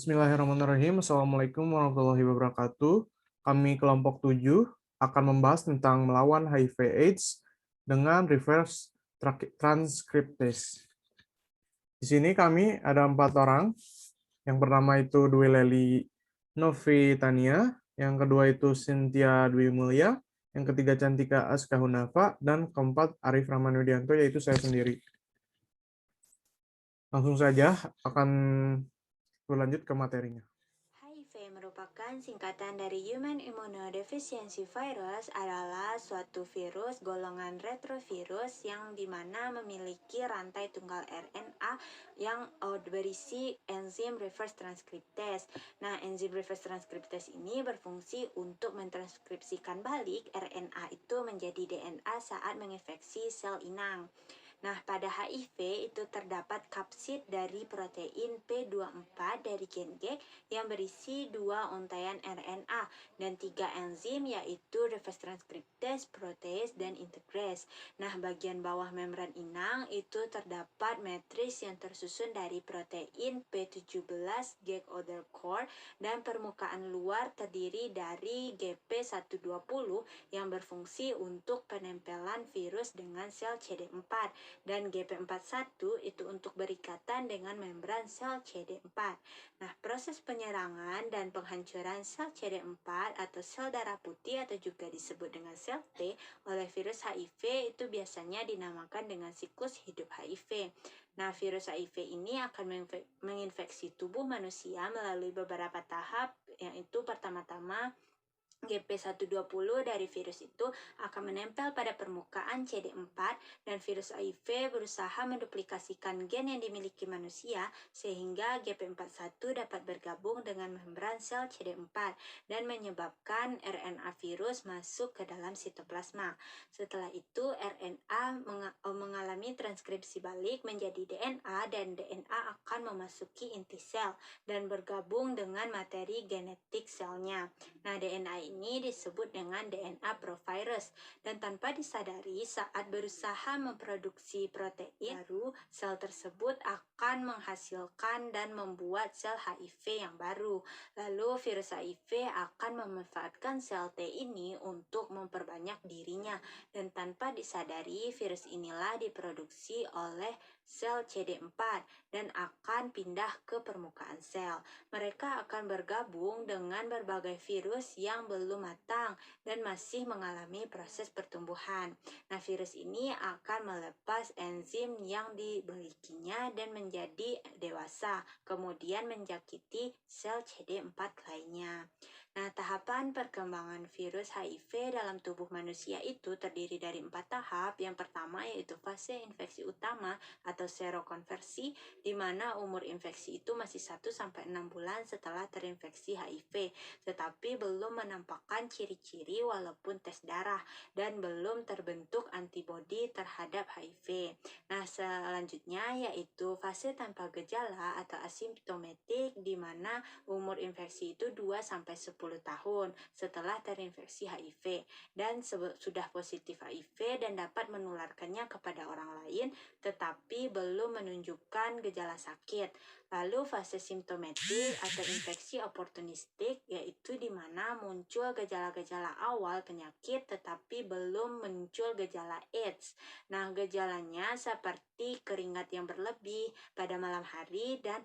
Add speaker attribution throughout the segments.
Speaker 1: Bismillahirrahmanirrahim. Assalamualaikum warahmatullahi wabarakatuh. Kami kelompok 7 akan membahas tentang melawan HIV/AIDS dengan reverse transcriptase. Di sini kami ada 4 orang. Yang pertama itu Dwi Leli Novitania, yang kedua itu Cynthia Dwi Mulya, yang ketiga Cantika Aska Hunafa, dan keempat Arif Rahman Widianto, yaitu saya sendiri. Langsung saja akan berlanjut ke materinya.
Speaker 2: HIV merupakan singkatan dari Human Immunodeficiency Virus, adalah suatu virus golongan retrovirus yang dimana memiliki rantai tunggal RNA yang berisi enzim reverse transcriptase. Nah, enzim reverse transcriptase ini berfungsi untuk mentranskripsikan balik RNA itu menjadi DNA saat menginfeksi sel inang. Nah, pada HIV itu terdapat kapsid dari protein P24 dari gen G yang berisi 2 untaian RNA dan 3 enzim, yaitu reverse transcriptase, protease, dan integrase. Nah, bagian bawah membran inang itu terdapat matris yang tersusun dari protein P17 gag other core dan permukaan luar terdiri dari GP120 yang berfungsi untuk penempelan virus dengan sel CD4 dan GP41 itu untuk berikatan dengan membran sel CD4. Nah, proses penyerangan dan penghancuran sel CD4 atau sel darah putih atau juga disebut dengan sel T oleh virus HIV itu biasanya dinamakan dengan siklus hidup HIV. Nah, virus HIV ini akan menginfeksi tubuh manusia melalui beberapa tahap, yaitu pertama-tama GP120 dari virus itu akan menempel pada permukaan CD4 dan virus HIV berusaha menduplikasikan gen yang dimiliki manusia sehingga GP41 dapat bergabung dengan membran sel CD4 dan menyebabkan RNA virus masuk ke dalam sitoplasma. Setelah itu RNA mengalami transkripsi balik menjadi DNA dan DNA akan memasuki inti sel dan bergabung dengan materi genetik selnya. Nah, DNA ini disebut dengan DNA provirus dan tanpa disadari saat berusaha memproduksi protein baru, sel tersebut akan menghasilkan dan membuat sel HIV yang baru. Lalu virus HIV akan memanfaatkan sel T ini untuk memperbanyak dirinya dan tanpa disadari virus inilah diproduksi oleh sel CD4 dan akan pindah ke permukaan sel. Mereka akan bergabung dengan berbagai virus yang belum matang dan masih mengalami proses pertumbuhan. Nah, virus ini akan melepas enzim yang dimilikinya dan menjadi dewasa, kemudian menjakiti sel CD4 lainnya. Nah, tahapan perkembangan virus HIV dalam tubuh manusia itu terdiri dari 4 tahap. Yang pertama yaitu fase infeksi utama atau serokonversi, di mana umur infeksi itu masih 1-6 bulan setelah terinfeksi HIV, tetapi belum menampakkan ciri-ciri walaupun tes darah dan belum terbentuk antibodi terhadap HIV. Nah, selanjutnya yaitu fase tanpa gejala atau asimptomatik, di mana umur infeksi itu 2-10 tahun setelah terinfeksi HIV dan sudah positif HIV dan dapat menularkannya kepada orang lain tetapi belum menunjukkan gejala sakit. Lalu fase simptomatik atau infeksi oportunistik, yaitu di mana muncul gejala-gejala awal penyakit tetapi belum muncul gejala AIDS. Nah, gejalanya seperti keringat yang berlebih pada malam hari dan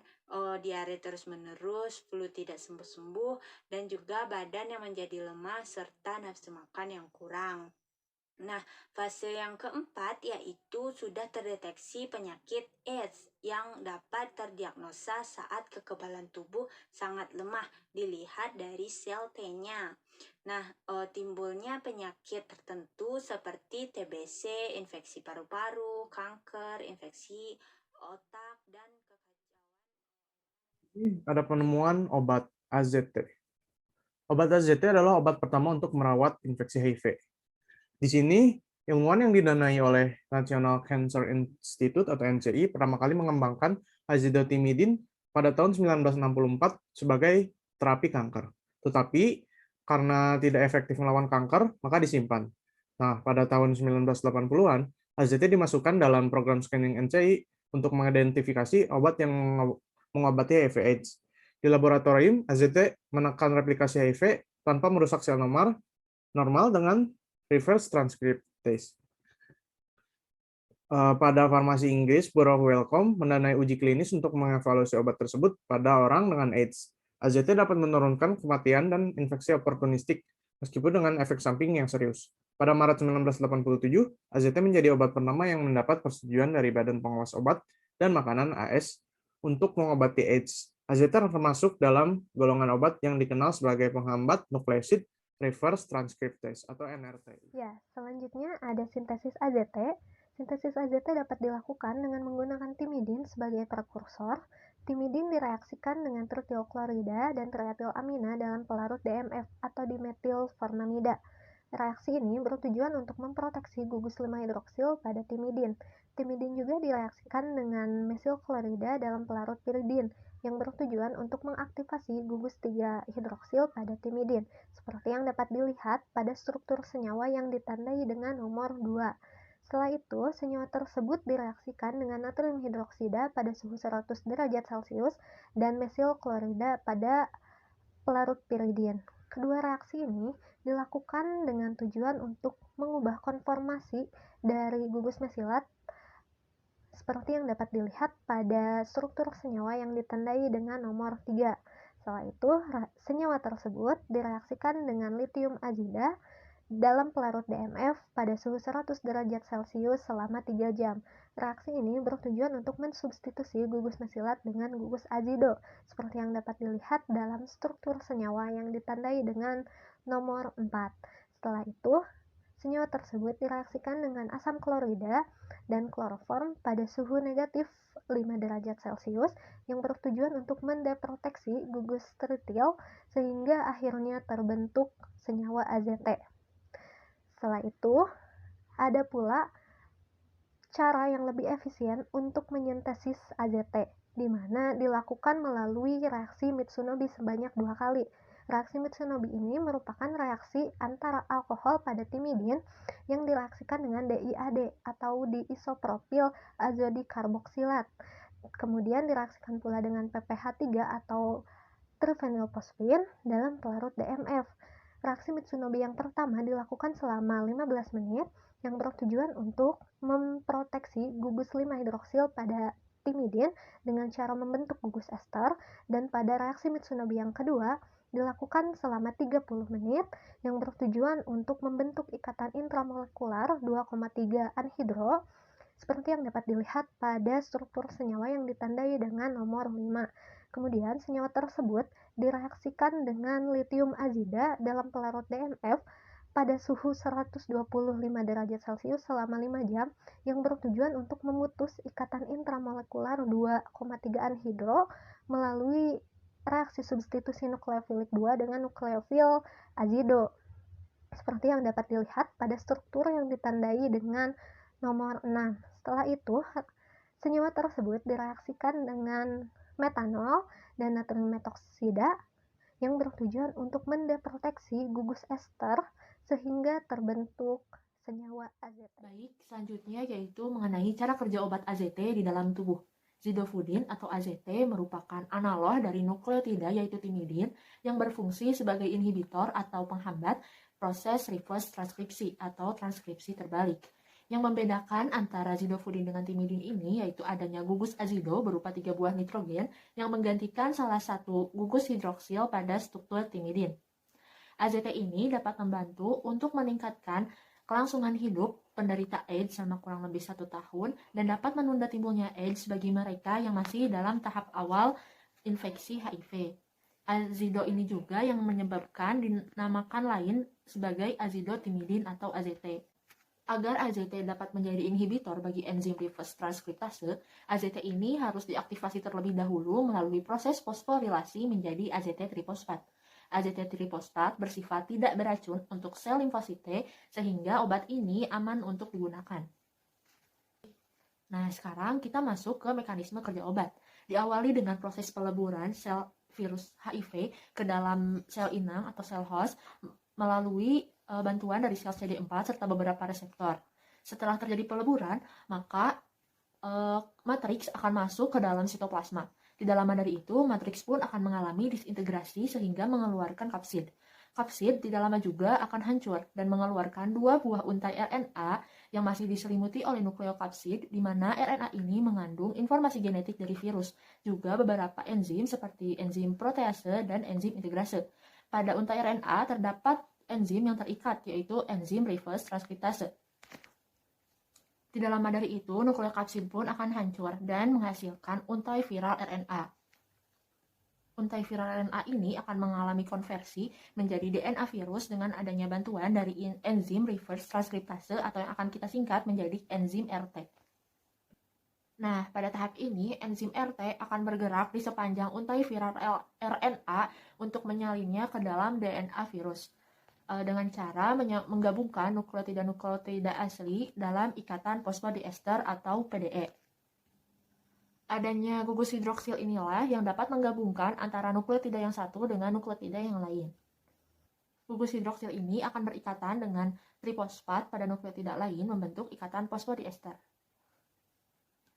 Speaker 2: diare terus-menerus, flu tidak sembuh-sembuh, dan juga badan yang menjadi lemah serta nafsu makan yang kurang. Nah, fase yang keempat yaitu sudah terdeteksi penyakit AIDS yang dapat terdiagnosa saat kekebalan tubuh sangat lemah dilihat dari sel T-nya. Nah, timbulnya penyakit tertentu seperti TBC, infeksi paru-paru, kanker, infeksi otak, dan
Speaker 1: Ada penemuan obat AZT. Obat AZT adalah obat pertama untuk merawat infeksi HIV. Di sini, ilmuwan yang didanai oleh National Cancer Institute atau NCI pertama kali mengembangkan azidotimidin pada tahun 1964 sebagai terapi kanker. Tetapi karena tidak efektif melawan kanker, maka disimpan. Nah, pada tahun 1980-an, AZT dimasukkan dalam program screening NCI untuk mengidentifikasi obat yang mengobati HIV/AIDS. Di laboratorium, AZT menekan replikasi HIV tanpa merusak sel normal dengan reverse transcriptase. Pada farmasi Inggris, Bureau Wellcome mendanai uji klinis untuk mengevaluasi obat tersebut pada orang dengan AIDS. AZT dapat menurunkan kematian dan infeksi oportunistik, meskipun dengan efek samping yang serius. Pada Maret 1987, AZT menjadi obat pertama yang mendapat persetujuan dari Badan Pengawas Obat dan Makanan (AS) untuk mengobati AIDS. AZT termasuk dalam golongan obat yang dikenal sebagai penghambat nukleosid reverse transcriptase atau NRT.
Speaker 3: Ya, selanjutnya ada sintesis AZT. Sintesis AZT dapat dilakukan dengan menggunakan timidin sebagai prekursor. Timidin direaksikan dengan tritilklorida dan trietilamina dalam pelarut DMF atau dimetilformamida. Reaksi ini bertujuan untuk memproteksi gugus 5-hidroksil pada timidin. Timidin juga direaksikan dengan mesilklorida dalam pelarut piridin yang bertujuan untuk mengaktifasi gugus 3-hidroksil pada timidin, seperti yang dapat dilihat pada struktur senyawa yang ditandai dengan nomor 2. Setelah itu, senyawa tersebut direaksikan dengan natrium hidroksida pada suhu 100 derajat Celcius dan mesilklorida pada pelarut piridin. Kedua reaksi ini dilakukan dengan tujuan untuk mengubah konformasi dari gugus mesilat seperti yang dapat dilihat pada struktur senyawa yang ditandai dengan nomor 3. Setelah itu, senyawa tersebut direaksikan dengan litium azida dalam pelarut DMF pada suhu 100 derajat Celcius selama 3 jam. Reaksi ini bertujuan untuk mensubstitusi gugus mesilat dengan gugus azido, seperti yang dapat dilihat dalam struktur senyawa yang ditandai dengan nomor 4. Setelah itu, senyawa tersebut direaksikan dengan asam klorida dan kloroform pada suhu negatif 5 derajat Celcius yang bertujuan untuk mendeproteksi gugus tritil sehingga akhirnya terbentuk senyawa AZT. Setelah itu, ada pula cara yang lebih efisien untuk menyintesis AZT, di mana dilakukan melalui reaksi Mitsunobi sebanyak 2 kali. Reaksi Mitsunobi ini merupakan reaksi antara alkohol pada timidin yang direaksikan dengan DIAD atau diisopropil azodikarboksilat. Kemudian direaksikan pula dengan PPH3 atau trifenylphosphine dalam pelarut DMF. Reaksi Mitsunobi yang pertama dilakukan selama 15 menit yang bertujuan untuk memproteksi gugus 5-hidroksil pada timidin dengan cara membentuk gugus ester, dan pada reaksi Mitsunobi yang kedua dilakukan selama 30 menit yang bertujuan untuk membentuk ikatan intramolekular 2,3 anhidro seperti yang dapat dilihat pada struktur senyawa yang ditandai dengan nomor 5. Kemudian senyawa tersebut direaksikan dengan litium azida dalam pelarut DMF pada suhu 125 derajat Celcius selama 5 jam yang bertujuan untuk memutus ikatan intramolekular 2,3 anhidro melalui reaksi substitusi nukleofilik 2 dengan nukleofil azido, seperti yang dapat dilihat pada struktur yang ditandai dengan nomor 6. Setelah itu, senyawa tersebut direaksikan dengan metanol dan natrium metoksida yang bertujuan untuk mendeproteksi gugus ester sehingga terbentuk senyawa AZT.
Speaker 4: Baik, selanjutnya yaitu mengenai cara kerja obat AZT di dalam tubuh. Zidofudin atau AZT merupakan analog dari nukleotida yaitu timidin yang berfungsi sebagai inhibitor atau penghambat proses reverse transkripsi atau transkripsi terbalik. Yang membedakan antara zidofudin dengan timidin ini yaitu adanya gugus azido berupa 3 buah nitrogen yang menggantikan salah satu gugus hidroksil pada struktur timidin. AZT ini dapat membantu untuk meningkatkan kelangsungan hidup penderita AIDS selama kurang lebih 1 tahun dan dapat menunda timbulnya AIDS bagi mereka yang masih dalam tahap awal infeksi HIV. Azido ini juga yang menyebabkan dinamakan lain sebagai azidotimidin atau AZT. Agar AZT dapat menjadi inhibitor bagi enzim reverse transkriptase, AZT ini harus diaktifasi terlebih dahulu melalui proses fosforilasi menjadi AZT trifosfat. AZT trifosfat bersifat tidak beracun untuk sel limfosit T, sehingga obat ini aman untuk digunakan. Nah, sekarang kita masuk ke mekanisme kerja obat. Diawali dengan proses peleburan sel virus HIV ke dalam sel inang atau sel host melalui bantuan dari sel CD4 serta beberapa reseptor. Setelah terjadi peleburan, maka matriks akan masuk ke dalam sitoplasma. Tidak lama dari itu, matriks pun akan mengalami disintegrasi sehingga mengeluarkan kapsid. Kapsid tidak lama juga akan hancur dan mengeluarkan 2 buah untai RNA yang masih diselimuti oleh nukleokapsid, di mana RNA ini mengandung informasi genetik dari virus, juga beberapa enzim seperti enzim protease dan enzim integrase. Pada untai RNA terdapat enzim yang terikat, yaitu enzim reverse transkriptase. Tidak lama dari itu, nukleokapsid pun akan hancur dan menghasilkan untai viral RNA. Untai viral RNA ini akan mengalami konversi menjadi DNA virus dengan adanya bantuan dari enzim reverse transkriptase atau yang akan kita singkat menjadi enzim RT. Nah, pada tahap ini, enzim RT akan bergerak di sepanjang untai viral RNA untuk menyalinnya ke dalam DNA virus dengan cara menggabungkan nukleotida-nukleotida asli dalam ikatan fosfodiester atau PDE. Adanya gugus hidroksil inilah yang dapat menggabungkan antara nukleotida yang satu dengan nukleotida yang lain. Gugus hidroksil ini akan berikatan dengan trifosfat pada nukleotida lain membentuk ikatan fosfodiester.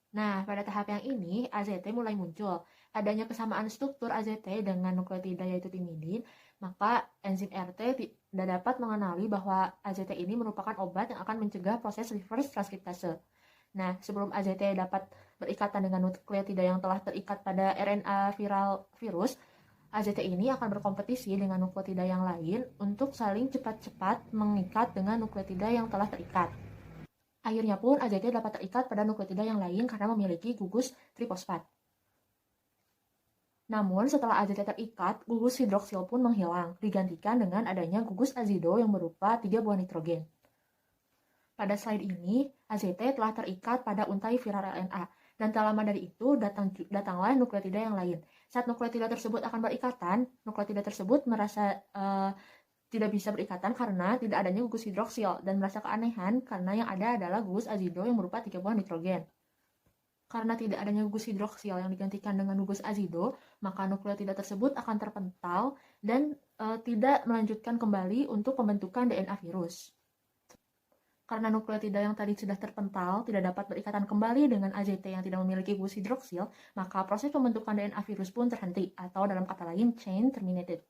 Speaker 4: Nah, pada tahap yang ini, AZT mulai muncul. Adanya kesamaan struktur AZT dengan nukleotida yaitu timidin, maka enzim RT tidak dapat mengenali bahwa AZT ini merupakan obat yang akan mencegah proses reverse transkriptase. Nah, sebelum AZT dapat berikatan dengan nukleotida yang telah terikat pada RNA viral virus, AZT ini akan berkompetisi dengan nukleotida yang lain untuk saling cepat-cepat mengikat dengan nukleotida yang telah terikat. Akhirnya pun AZT dapat terikat pada nukleotida yang lain karena memiliki gugus trifosfat. Namun, setelah AZT terikat, gugus hidroksil pun menghilang, digantikan dengan adanya gugus azido yang berupa 3 buah nitrogen. Pada slide ini, AZT telah terikat pada untai viral RNA, dan tak lama dari itu datanglah nukleotida yang lain. Saat nukleotida tersebut akan berikatan, nukleotida tersebut merasa tidak bisa berikatan karena tidak adanya gugus hidroksil, dan merasa keanehan karena yang ada adalah gugus azido yang berupa 3 buah nitrogen. Karena tidak adanya gugus hidroksil yang digantikan dengan gugus azido, maka nukleotida tersebut akan terpental dan tidak melanjutkan kembali untuk pembentukan DNA virus. Karena nukleotida yang tadi sudah terpental tidak dapat berikatan kembali dengan AZT yang tidak memiliki gugus hidroksil, maka proses pembentukan DNA virus pun terhenti, atau dalam kata lain, chain terminated.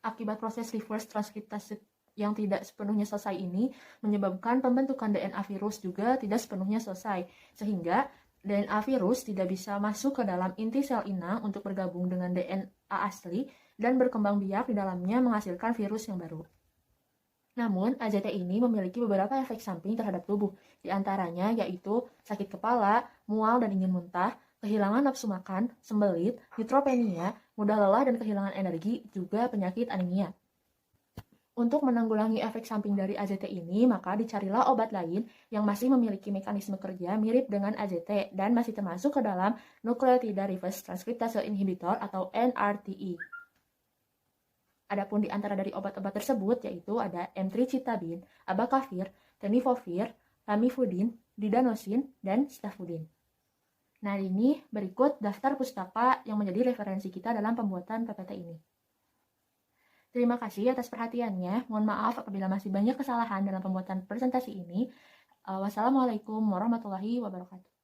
Speaker 4: Akibat proses reverse transkriptase yang tidak sepenuhnya selesai ini menyebabkan pembentukan DNA virus juga tidak sepenuhnya selesai, sehingga DNA virus tidak bisa masuk ke dalam inti sel inang untuk bergabung dengan DNA asli dan berkembang biak di dalamnya menghasilkan virus yang baru. Namun, AZT ini memiliki beberapa efek samping terhadap tubuh, di antaranya yaitu sakit kepala, mual dan ingin muntah, kehilangan nafsu makan, sembelit, neutropenia, mudah lelah dan kehilangan energi, juga penyakit anemia. Untuk menanggulangi efek samping dari AZT ini, maka dicarilah obat lain yang masih memiliki mekanisme kerja mirip dengan AZT dan masih termasuk ke dalam nukleotida reverse transkriptase inhibitor atau NRTI. Adapun di antara dari obat-obat tersebut yaitu ada emtricitabine, abacavir, tenofovir, lamivudin, didanosin, dan sitafudin. Nah, ini berikut daftar pustaka yang menjadi referensi kita dalam pembuatan PPT ini. Terima kasih atas perhatiannya. Mohon maaf apabila masih banyak kesalahan dalam pembuatan presentasi ini. Wassalamualaikum warahmatullahi wabarakatuh.